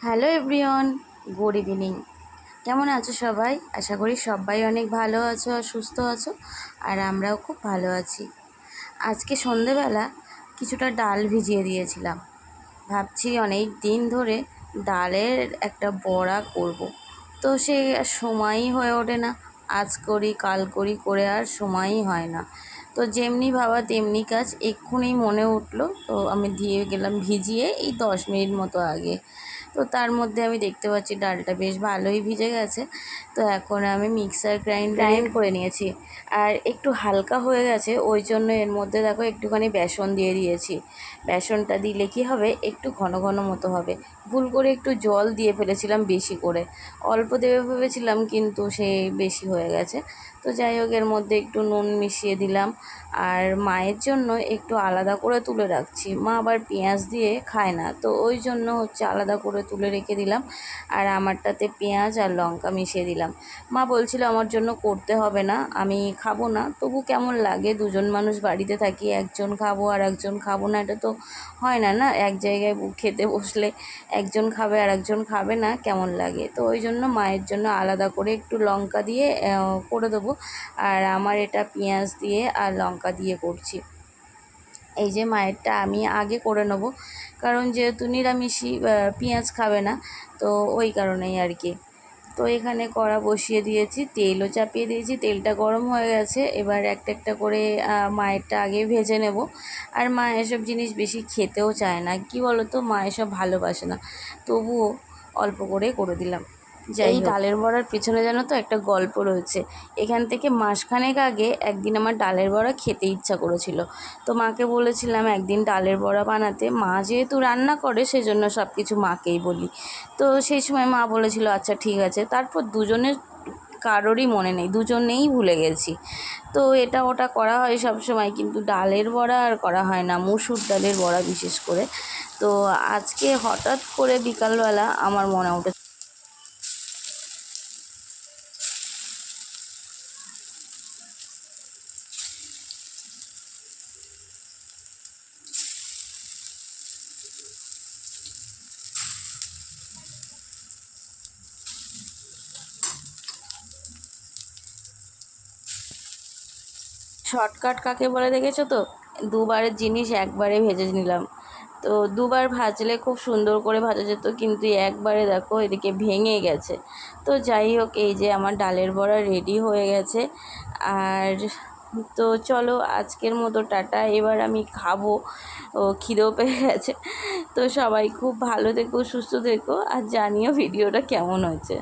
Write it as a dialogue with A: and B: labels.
A: Hello everyone, good evening. কেমন আছো সবাই? আশা করি সবাই অনেক ভালো আছো আর সুস্থ আছো, আর আমরাও খুব ভালো আছি। আজকে সন্ধেবেলা কিছুটা ডাল ভিজিয়ে দিয়েছিলাম। ভাবছি অনেক দিন ধরে ডালের একটা বড়া করব, তো সে সময়ই হয়ে ওঠে না। আজ করি কাল করি করে আর সময়ই হয় না। তো যেমনি ভাবা তেমনি কাজ, এক্ষুনি মনে উঠলো, তো আমি দিয়ে গেলাম ভিজিয়ে এই 10 মিনিট মতো আগে। তো তার মধ্যে আমি দেখতে পাচ্ছি ডালটা বেশ ভালোই ভিজে গেছে। তো এখন আমি মিক্সার গ্রাইন্ড করে নিয়েছি, আর একটু হালকা হয়ে গেছে, ওই জন্য এর মধ্যে দেখো একটুখানি বেসন দিয়ে দিয়েছি। বেসনটা দিলে কি হবে, একটু ঘন ঘন মতো হবে। ভুল করে একটু জল দিয়ে ফেলেছিলাম বেশি করে, অল্প দেবে ভেবেছিলাম কিন্তু সে বেশি হয়ে গেছে। তো যাই হোক, এর মধ্যে একটু নুন মিশিয়ে দিলাম। আর মায়ের জন্য একটু আলাদা করে তুলে রাখছি, মা আবার পেঁয়াজ দিয়ে খায় না, তো ওই জন্য হচ্ছে আলাদা করে তুলে রেখে দিলাম। আর আমারটাতে পেঁয়াজ আর লঙ্কা মিশিয়ে দিলাম। মা বলছিল আমার জন্য করতে হবে না, আমি খাবো না, তবু কেমন লাগে, দুজন মানুষ বাড়িতে থাকি, একজন খাবো আর একজন খাবো না, এটা তো হয় না, না এক জায়গায় খেতে বসলে একজন খাবে আর একজন খাবে না, কেমন লাগে। তো ওই জন্য মায়ের জন্য আলাদা করে একটু লঙ্কা দিয়ে করে দেবো, আর আমার এটা পেঁয়াজ দিয়ে আর লঙ্কা দিয়ে করছি। এই যে মায়েরটা আমি আগে করে নেব, কারণ যেহেতু নিরামিষই, পেঁয়াজ খাবে না, তো ওই কারণেই আর কি। তো এখানে কড়া বসিয়ে দিয়েছি, তেলও চাপিয়ে দিয়েছি, তেলটা গরম হয়ে গেছে। এবার একটা একটা করে মায়েরটা আগে ভেজে নেব। আর মা এসব জিনিস বেশি খেতেও চায় না, কি বলো তো, মা এসব ভালোবাসে না, তবুও অল্প করে দিলাম। এই ডালের বড়ার পেছনে জানো তো একটা গল্প রয়েছে। এখান থেকে মাসখানেক আগে একদিন আমার ডালের বড়া খেতে ইচ্ছা করেছিল, তো মাকে বলেছিলাম একদিন ডালের বড়া বানাতে। মা যেহেতু রান্না করে সেজন্য সব কিছু মাকেই বলি। তো সেই সময় মা বলেছিল আচ্ছা ঠিক আছে, তারপর দুজনের কারোরই মনে নেই, দুজনেই ভুলে গেছি। তো এটা ওটা করা হয় সব সময়, কিন্তু ডালের বড়া আর করা হয় না, মুসুর ডালের বড়া বিশেষ করে। তো আজকে হঠাৎ করে বিকালবেলা আমার মনে উঠে শর্টকাট কাকে বলে দেখেছো তো, দুবারের জিনিস একবারে ভেজে নিলাম। তো দুবার ভাজলে খুব সুন্দর করে ভাজা যেত, কিন্তু একবারে দেখো এদিকে ভেঙে গেছে। তো যাই হোক, এই যে আমার ডালের বড়া রেডি হয়ে গেছে। আর তো চলো আজকের মতো টাটা, এবার আমি খাবো, ও খিদেও পেয়ে গেছে। তো সবাই খুব ভালো থেকো, সুস্থ থেকো, আর জানিও ভিডিওটা কেমন হয়েছে।